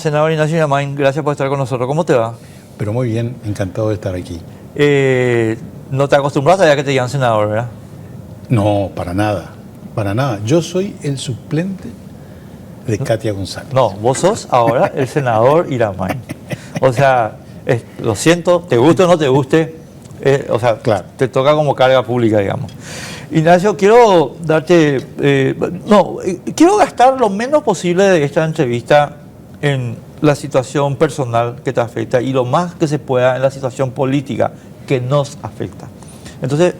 Senador Ignacio Yamain, gracias por estar con nosotros. ¿Cómo te va? Pero muy bien, encantado de estar aquí. No te acostumbras a que te digan senador, ¿verdad? No, para nada, para nada. Yo soy el suplente de Katia González. No, vos sos ahora el senador Yamain. O sea, lo siento, te guste o no te guste, claro, te toca como carga pública, digamos. Ignacio, quiero darte, quiero gastar lo menos posible de esta entrevista en la situación personal que te afecta y lo más que se pueda en la situación política que nos afecta. Entonces,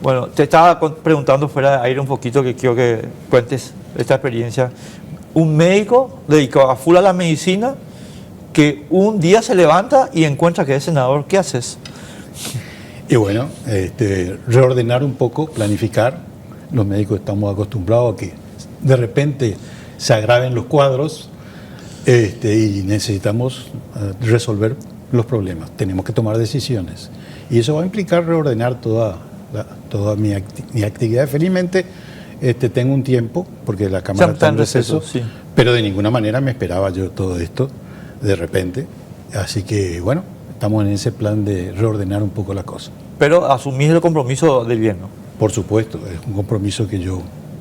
bueno, te estaba preguntando fuera de aire un poquito, que quiero que cuentes esta experiencia. Un médico dedicado a full a la medicina que un día se levanta y encuentra que es senador, ¿qué haces? Y bueno, reordenar un poco, planificar. Los médicos estamos acostumbrados a que de repente se agraven los cuadros y necesitamos resolver los problemas. Tenemos que tomar decisiones. Y eso va a implicar reordenar toda mi actividad. Felizmente tengo un tiempo, porque la Cámara está en receso, sí. Pero de ninguna manera me esperaba yo todo esto de repente. Así que bueno, estamos en ese plan de reordenar un poco la cosa. Pero asumís el compromiso del bien, ¿no? Por supuesto, es un compromiso que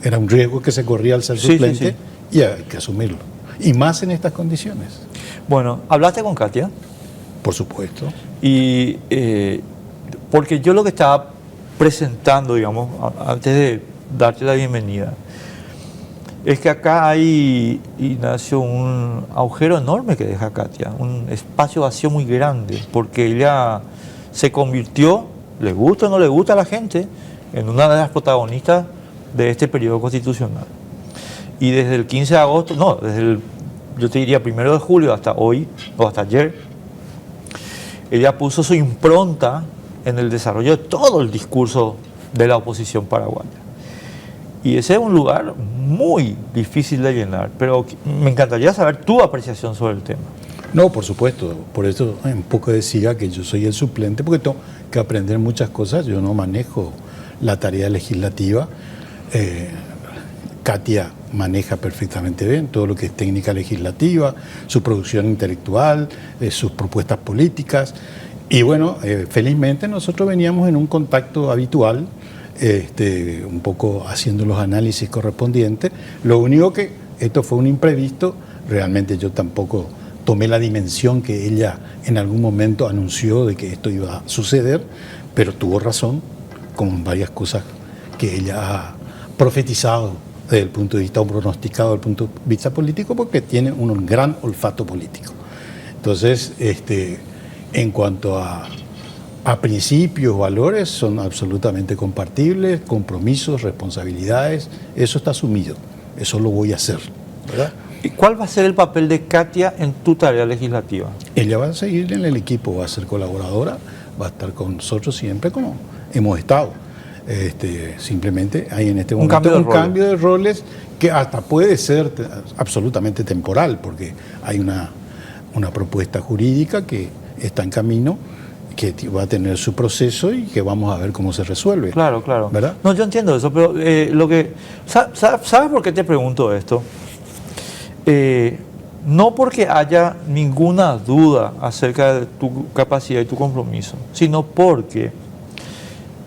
era un riesgo que se corría al ser suplente, y hay que asumirlo. Y más en estas condiciones. Bueno, ¿hablaste con Katia? Por supuesto. Y porque yo lo que estaba presentando, digamos, antes de darte la bienvenida, es que acá hay, Ignacio, un agujero enorme que deja Katia, un espacio vacío muy grande, porque ella se convirtió, le gusta o no le gusta a la gente, en una de las protagonistas de este periodo constitucional. Y desde el 15 de agosto, yo te diría 1 de julio hasta hoy, o hasta ayer, ella puso su impronta en el desarrollo de todo el discurso de la oposición paraguaya. Y ese es un lugar muy difícil de llenar, pero me encantaría saber tu apreciación sobre el tema. No, por supuesto, por eso un poco decía que yo soy el suplente, porque tengo que aprender muchas cosas. Yo no manejo la tarea legislativa. Katia maneja perfectamente bien todo lo que es técnica legislativa, su producción intelectual, sus propuestas políticas. Y bueno, felizmente nosotros veníamos en un contacto habitual, un poco haciendo los análisis correspondientes. Lo único que esto fue un imprevisto, realmente yo tampoco tomé la dimensión que ella en algún momento anunció de que esto iba a suceder, pero tuvo razón con varias cosas que ella ha profetizado desde el punto de vista, o pronosticado desde el punto de vista político, porque tiene un gran olfato político. Entonces, en cuanto a principios, valores, son absolutamente compartibles, compromisos, responsabilidades, eso está asumido, eso lo voy a hacer, ¿verdad? ¿Y cuál va a ser el papel de Katia en tu tarea legislativa? Ella va a seguir en el equipo, va a ser colaboradora, va a estar con nosotros siempre como hemos estado. Simplemente hay en este momento un cambio de roles que hasta puede ser absolutamente temporal, porque hay una propuesta jurídica que está en camino, que va a tener su proceso y que vamos a ver cómo se resuelve. Claro, claro. ¿Verdad? No, yo entiendo eso, pero ¿sabes por qué te pregunto esto? No porque haya ninguna duda acerca de tu capacidad y tu compromiso, sino porque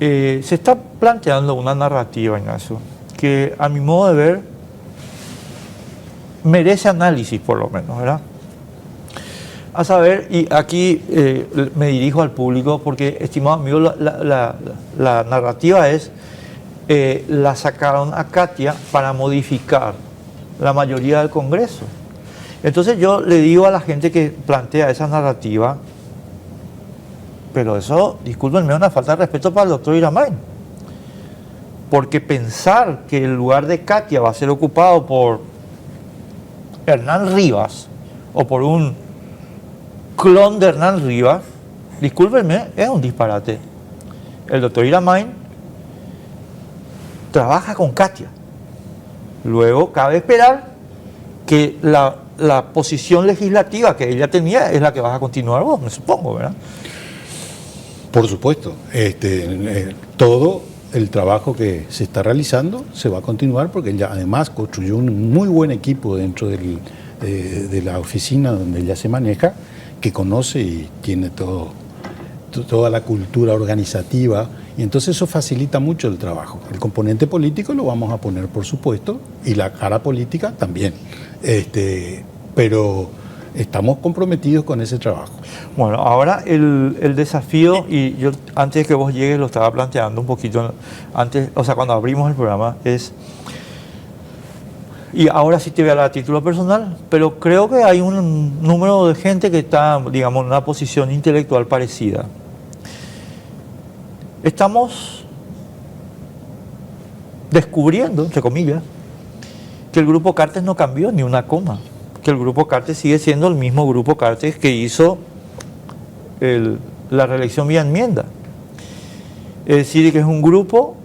se está planteando una narrativa, Ignacio, que a mi modo de ver merece análisis, por lo menos, ¿verdad? A saber, y aquí me dirijo al público porque, estimado amigo, la narrativa es, la sacaron a Katia para modificar la mayoría del Congreso. Entonces yo le digo a la gente que plantea esa narrativa, pero eso, discúlpenme, es una falta de respeto para el doctor Yamain. Porque pensar que el lugar de Katia va a ser ocupado por Hernán Rivas o por un clon de Hernán Rivas, discúlpenme, es un disparate. El doctor Yamain trabaja con Katia. Luego cabe esperar que la posición legislativa que ella tenía es la que vas a continuar vos, me supongo, ¿verdad? Por supuesto. Todo el trabajo que se está realizando se va a continuar porque ella además construyó un muy buen equipo dentro de la oficina donde ella se maneja, que conoce y tiene toda la cultura organizativa, y entonces eso facilita mucho el trabajo. El componente político lo vamos a poner, por supuesto, y la cara política también. Pero estamos comprometidos con ese trabajo. Bueno, ahora el desafío, y yo antes de que vos llegues lo estaba planteando un poquito, antes, o sea, cuando abrimos el programa, y ahora sí te voy a hablar a título personal, pero creo que hay un número de gente que está, digamos, en una posición intelectual parecida. Estamos descubriendo, entre comillas, que el Grupo Cartes no cambió ni una coma, que el Grupo Cartes sigue siendo el mismo Grupo Cartes que hizo la reelección vía enmienda. Es decir, que es un grupo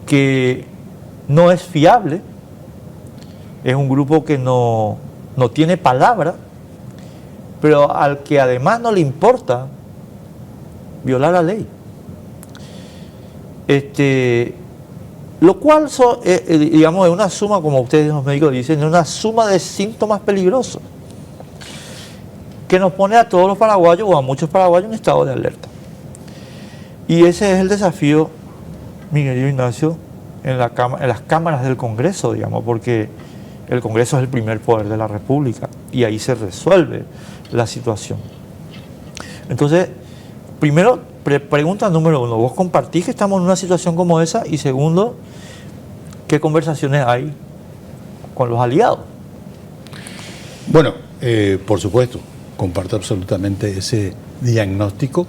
que no es fiable, es un grupo que no tiene palabra, pero al que además no le importa violar la ley. Lo cual, digamos, es una suma, como ustedes los médicos dicen, es una suma de síntomas peligrosos que nos pone a todos los paraguayos o a muchos paraguayos en estado de alerta. Y ese es el desafío, mi querido Ignacio, en las cámaras del Congreso, digamos, porque el Congreso es el primer poder de la República y ahí se resuelve la situación. Entonces, primero, pregunta número uno, ¿vos compartís que estamos en una situación como esa? Y segundo, ¿qué conversaciones hay con los aliados? Bueno, por supuesto, comparto absolutamente ese diagnóstico.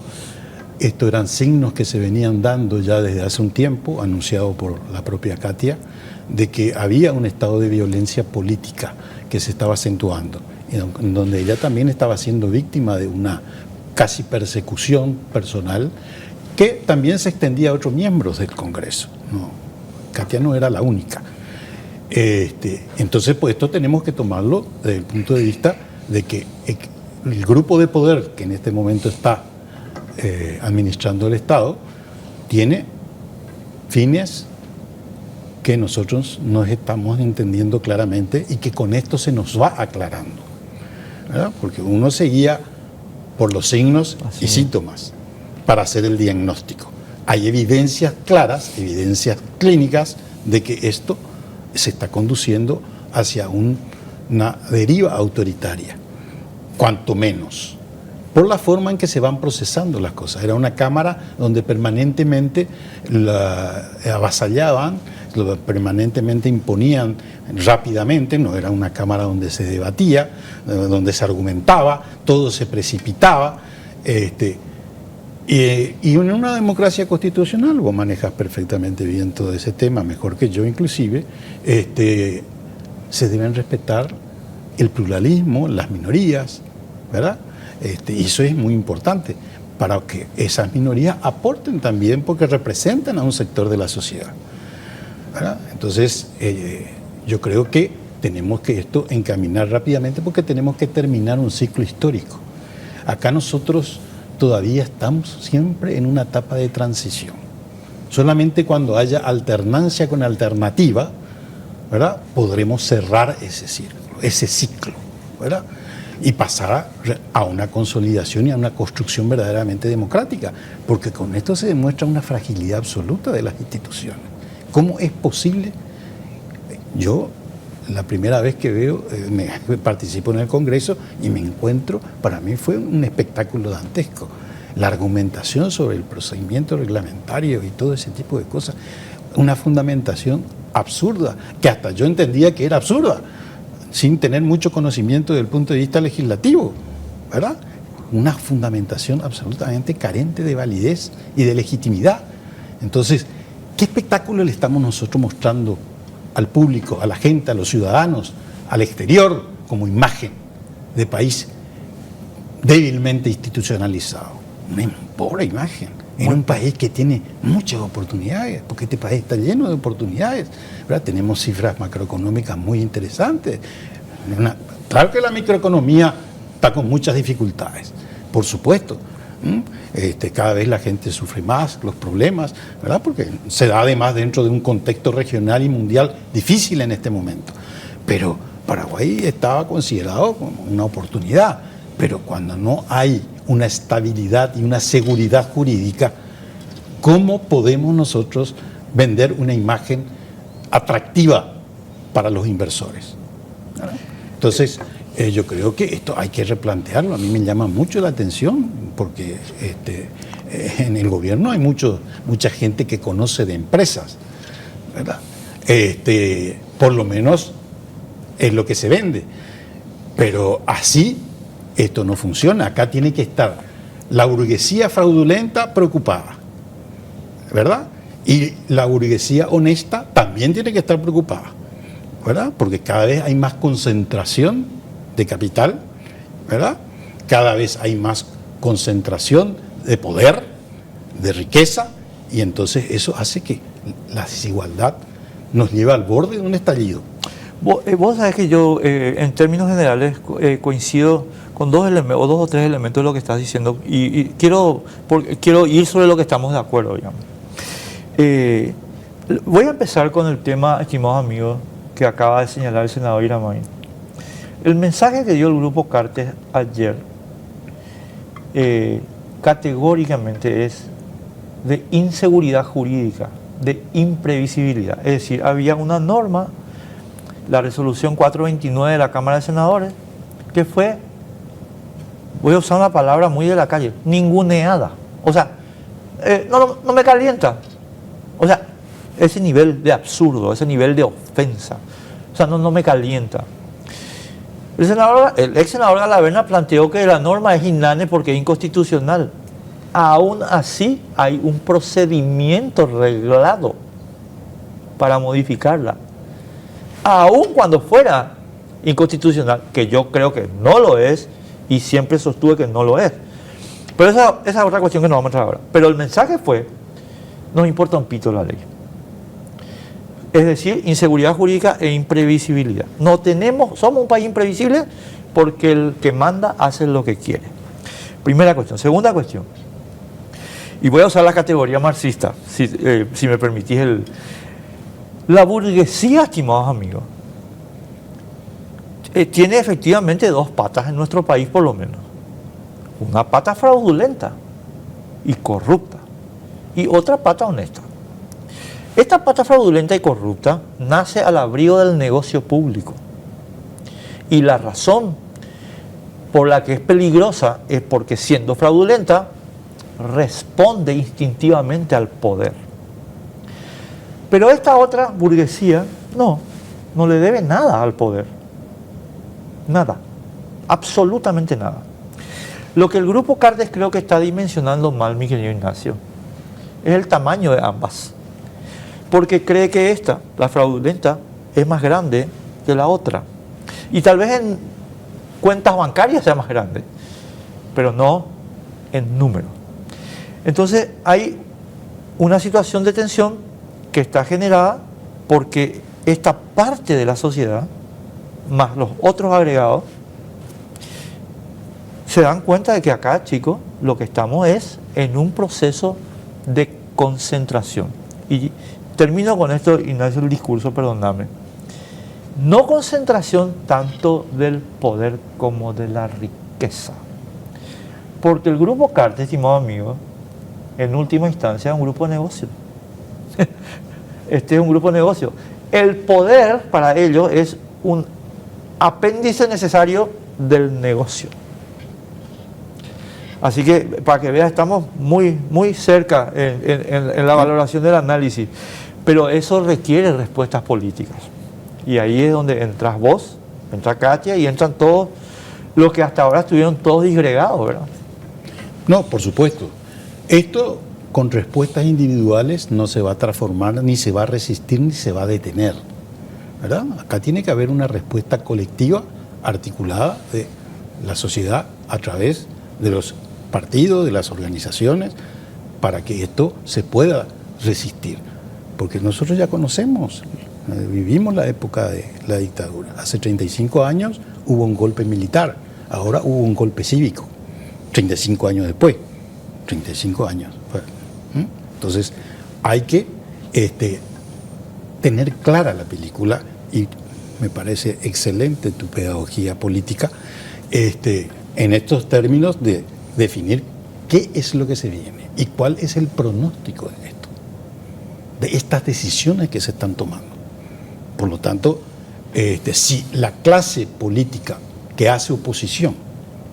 Estos eran signos que se venían dando ya desde hace un tiempo, anunciado por la propia Katia, de que había un estado de violencia política que se estaba acentuando, en donde ella también estaba siendo víctima de una casi persecución personal que también se extendía a otros miembros del Congreso. No, Katia no era la única. Entonces, pues esto tenemos que tomarlo desde el punto de vista de que el grupo de poder que en este momento está administrando el Estado tiene fines que nosotros no estamos entendiendo claramente y que con esto se nos va aclarando, ¿verdad? Porque uno se guía por los signos y síntomas para hacer el diagnóstico. Hay evidencias claras, evidencias clínicas de que esto se está conduciendo hacia una deriva autoritaria, cuanto menos, por la forma en que se van procesando las cosas. Era una Cámara donde permanentemente la avasallaban, permanentemente imponían rápidamente, no era una Cámara donde se debatía, donde se argumentaba, todo se precipitaba. Y en una democracia constitucional, vos manejas perfectamente bien todo ese tema, mejor que yo inclusive, se deben respetar el pluralismo, las minorías, ¿verdad? Y eso es muy importante para que esas minorías aporten también porque representan a un sector de la sociedad, ¿verdad? Entonces, yo creo que tenemos que esto encaminar rápidamente porque tenemos que terminar un ciclo histórico. Acá nosotros todavía estamos siempre en una etapa de transición. Solamente cuando haya alternancia con alternativa, ¿verdad?, podremos cerrar ese ciclo, ¿verdad?, y pasar a una consolidación y a una construcción verdaderamente democrática, porque con esto se demuestra una fragilidad absoluta de las instituciones. ¿Cómo es posible? Yo, la primera vez que participo en el Congreso y me encuentro, para mí fue un espectáculo dantesco. La argumentación sobre el procedimiento reglamentario y todo ese tipo de cosas, una fundamentación absurda, que hasta yo entendía que era absurda, sin tener mucho conocimiento desde el punto de vista legislativo, ¿verdad? Una fundamentación absolutamente carente de validez y de legitimidad. Entonces, ¿qué espectáculo le estamos nosotros mostrando al público, a la gente, a los ciudadanos, al exterior, como imagen de país débilmente institucionalizado? Una pobre imagen. En un país que tiene muchas oportunidades, porque este país está lleno de oportunidades, ¿verdad? Tenemos cifras macroeconómicas muy interesantes. Claro que la microeconomía está con muchas dificultades, por supuesto. Cada vez la gente sufre más los problemas, ¿verdad?, porque se da además dentro de un contexto regional y mundial difícil en este momento. Pero Paraguay estaba considerado como una oportunidad, pero cuando no hay una estabilidad y una seguridad jurídica, ¿cómo podemos nosotros vender una imagen atractiva para los inversores? ¿Verdad? Entonces, yo creo que esto hay que replantearlo. A mí me llama mucho la atención porque en el gobierno hay mucha gente que conoce de empresas, ¿verdad? Por lo menos es lo que se vende. Pero así esto no funciona. Acá tiene que estar la burguesía fraudulenta preocupada, ¿verdad? Y la burguesía honesta también tiene que estar preocupada, ¿verdad? Porque cada vez hay más concentración de capital, ¿verdad? Cada vez hay más concentración de poder, de riqueza, y entonces eso hace que la desigualdad nos lleve al borde de un estallido. Vos sabés que yo, en términos generales, coincido con dos o tres elementos de lo que estás diciendo, y quiero ir sobre lo que estamos de acuerdo, digamos. Voy a empezar con el tema, estimados amigos, que acaba de señalar el senador Iramain. El mensaje que dio el Grupo Cartes ayer categóricamente es de inseguridad jurídica, de imprevisibilidad. Es decir, había una norma, la resolución 429 de la Cámara de Senadores, que fue, voy a usar una palabra muy de la calle, ninguneada. O sea, no me calienta. O sea, ese nivel de absurdo, ese nivel de ofensa. O sea, no me calienta. El ex senador Galavena planteó que la norma es inane porque es inconstitucional. Aún así, hay un procedimiento reglado para modificarla. Aún cuando fuera inconstitucional, que yo creo que no lo es, y siempre sostuve que no lo es. Pero esa es otra cuestión que nos vamos a entrar ahora. Pero el mensaje fue, nos importa un pito la ley. Es decir, inseguridad jurídica e imprevisibilidad. Somos un país imprevisible porque el que manda hace lo que quiere. Primera cuestión. Segunda cuestión. Y voy a usar la categoría marxista, si me permitís. La burguesía, estimados amigos, tiene efectivamente dos patas en nuestro país, por lo menos. Una pata fraudulenta y corrupta, y otra pata honesta. Esta pata fraudulenta y corrupta nace al abrigo del negocio público. Y la razón por la que es peligrosa es porque, siendo fraudulenta, responde instintivamente al poder. Pero esta otra burguesía no le debe nada al poder. Nada. Absolutamente nada. Lo que el Grupo Cartes creo que está dimensionando mal, mi querido Ignacio, es el tamaño de ambas. Porque cree que la fraudulenta, es más grande que la otra. Y tal vez en cuentas bancarias sea más grande, pero no en número. Entonces hay una situación de tensión que está generada porque esta parte de la sociedad, más los otros agregados, se dan cuenta de que acá, chicos, lo que estamos es en un proceso de concentración. Y termino con esto, Ignacio, el discurso, perdóname. No concentración tanto del poder como de la riqueza. Porque el Grupo Cartes, estimado amigo, en última instancia es un grupo de negocio. Este es un grupo de negocio. El poder para ellos es un apéndice necesario del negocio. Así que, para que veas, estamos muy cerca en la valoración del análisis. Pero eso requiere respuestas políticas. Y ahí es donde entras vos, entra Katia y entran todos los que hasta ahora estuvieron todos disgregados, ¿verdad? No, por supuesto. Esto con respuestas individuales no se va a transformar, ni se va a resistir, ni se va a detener, ¿verdad? Acá tiene que haber una respuesta colectiva, articulada de la sociedad a través de los partidos, de las organizaciones, para que esto se pueda resistir. Porque nosotros ya conocemos, vivimos la época de la dictadura. Hace 35 años hubo un golpe militar, ahora hubo un golpe cívico, 35 años después, 35 años. Entonces hay que tener clara la película y me parece excelente tu pedagogía política, en estos términos de definir qué es lo que se viene y cuál es el pronóstico de esto, de estas decisiones que se están tomando. Por lo tanto, si la clase política que hace oposición,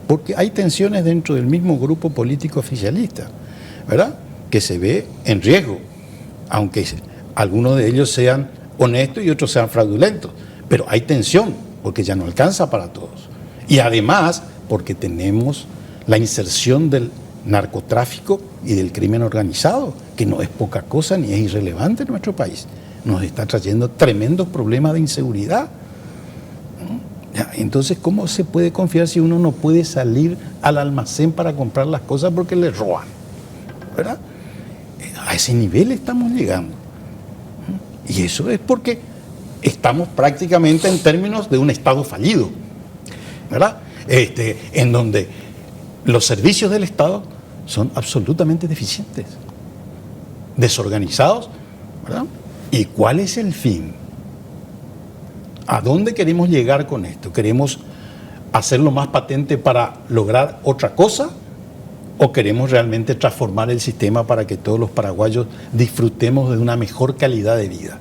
porque hay tensiones dentro del mismo grupo político oficialista, ¿verdad?, que se ve en riesgo, aunque algunos de ellos sean honestos y otros sean fraudulentos, pero hay tensión, porque ya no alcanza para todos. Y además, porque tenemos la inserción del narcotráfico y del crimen organizado, que no es poca cosa ni es irrelevante en nuestro país. Nos está trayendo tremendos problemas de inseguridad. Entonces, ¿cómo se puede confiar si uno no puede salir al almacén para comprar las cosas porque le roban? ¿Verdad? A ese nivel estamos llegando. Y eso es porque estamos prácticamente en términos de un Estado fallido, ¿verdad? En donde los servicios del Estado son absolutamente deficientes, desorganizados, ¿verdad? ¿Y cuál es el fin? ¿A dónde queremos llegar con esto? ¿Queremos hacerlo más patente para lograr otra cosa? ¿O queremos realmente transformar el sistema para que todos los paraguayos disfrutemos de una mejor calidad de vida?